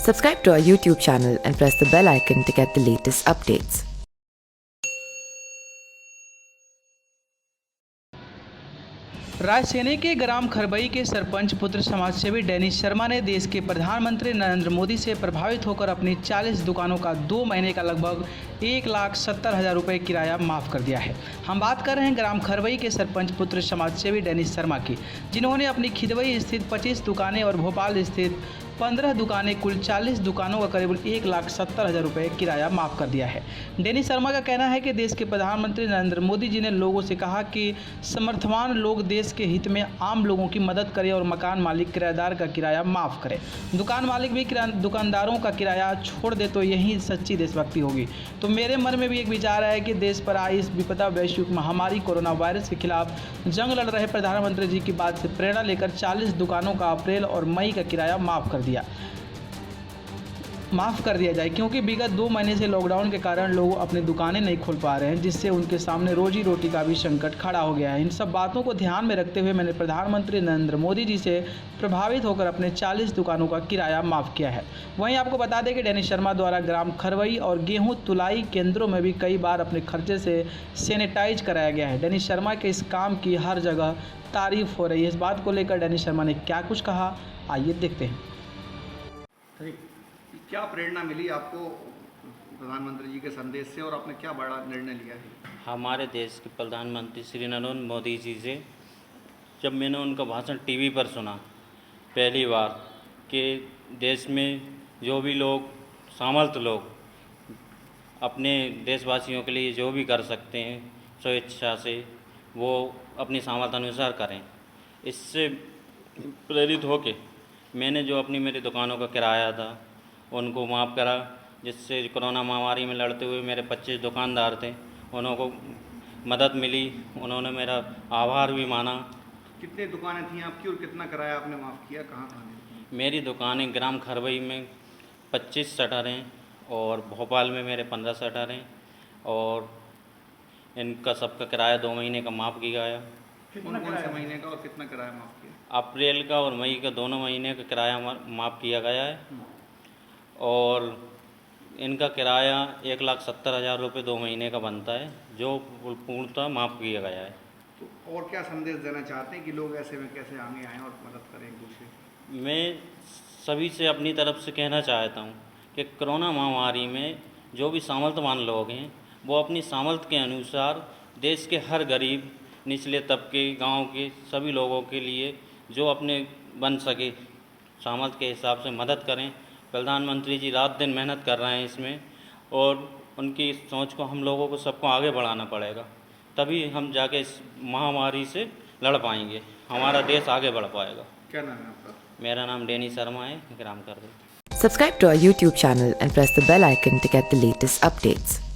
Subscribe to our YouTube channel and press the bell icon to get the latest updates. Raisen के ग्राम खरबई के सरपंच पुत्र समाजसेवी Danish Sharma ने देश के प्रधानमंत्री नरेंद्र मोदी से प्रभावित होकर अपनी 40 दुकानों का 2 महीने का लगभग 1,70,000 रुपये किराया माफ़ कर दिया है। हम बात कर रहे हैं ग्राम खरबई के सरपंच पुत्र समाजसेवी डैनिश शर्मा की, जिन्होंने अपनी खिदवई स्थित 25 दुकानें और भोपाल स्थित 15 दुकानें कुल 40 दुकानों का करीब 1,70,000 रुपये किराया माफ़ कर दिया है। डैनिश शर्मा का कहना है कि देश के प्रधानमंत्री नरेंद्र मोदी जी ने लोगों से कहा कि समर्थवान लोग देश के हित में आम लोगों की मदद करें और मकान मालिक किराएदार का किराया माफ़ करें। दुकान मालिक भी दुकानदारों का किराया छोड़ दे तो यही सच्ची देशभक्ति होगी। तो मेरे मन में भी एक विचार है कि देश पर आई इस विपदा वैश्विक महामारी कोरोना वायरस के खिलाफ जंग लड़ रहे प्रधानमंत्री जी की बात से प्रेरणा लेकर 40 दुकानों का अप्रैल और मई का किराया माफ़ कर दिया जाए, क्योंकि विगत 2 महीने से लॉकडाउन के कारण लोग अपनी दुकानें नहीं खोल पा रहे हैं, जिससे उनके सामने रोजी रोटी का भी संकट खड़ा हो गया है। इन सब बातों को ध्यान में रखते हुए मैंने प्रधानमंत्री नरेंद्र मोदी जी से प्रभावित होकर अपने 40 दुकानों का किराया माफ़ किया है। वहीं आपको बता दें कि डैनिश शर्मा द्वारा ग्राम खरवई और गेहूँ तुलाई केंद्रों में भी कई बार अपने खर्चे से सैनिटाइज कराया गया है। डैनिश शर्मा के इस काम की हर जगह तारीफ हो रही है। इस बात को लेकर डैनिश शर्मा ने क्या कुछ कहा, आइए देखते हैं। क्या प्रेरणा मिली आपको प्रधानमंत्री जी के संदेश से और आपने क्या बड़ा निर्णय लिया है? हमारे देश के प्रधानमंत्री श्री नरेंद्र मोदी जी से जब मैंने उनका भाषण टीवी पर सुना पहली बार कि देश में जो भी लोग सामर्थ्य लोग अपने देशवासियों के लिए जो भी कर सकते हैं स्वेच्छा से वो अपनी सामर्थ्य अनुसार करें, इससे प्रेरित होके मैंने जो अपनी मेरी दुकानों का किराया था उनको माफ़ करा, जिससे कोरोना महामारी में लड़ते हुए मेरे 25 दुकानदार थे, उनको मदद मिली, उन्होंने मेरा आभार भी माना। कितनी दुकानें थीं आपकी और कितना किराया आपने माफ़ किया, कहाँ कहाँ? मेरी दुकानें ग्राम खरबई में 25 शटर हैं और भोपाल में मेरे 15 शटर हैं और इनका सबका किराया 2 महीने का माफ़ किया गया। कौन कौन से महीने का और कितना किराया माफ़ किया? अप्रैल का और मई का दोनों महीने का किराया माफ़ किया गया है और इनका किराया 1,70,000 रुपये 2 महीने का बनता है, जो पूर्णतः माफ़ किया गया है। तो और क्या संदेश देना चाहते हैं कि लोग ऐसे में कैसे आगे आएँ और मदद करें एक दूसरे की? मैं सभी से अपनी तरफ से कहना चाहता हूँ कि कोरोना महामारी में जो भी सामर्थ्यवान लोग हैं वो अपनी सामर्थ्य के अनुसार देश के हर गरीब निचले तबके गांव के सभी लोगों के लिए जो अपने बन सके सामर्थ्य के हिसाब से मदद करें। प्रधानमंत्री जी रात दिन मेहनत कर रहे हैं इसमें और उनकी सोच को हम लोगों को सबको आगे बढ़ाना पड़ेगा, तभी हम जाके इस महामारी से लड़ पाएंगे, हमारा देश आगे बढ़ पाएगा। क्या नाम है आपका? मेरा नाम डैनिश शर्मा है, ग्राम Kharbai. Subscribe to our YouTube channel and press the bell icon to get the latest updates.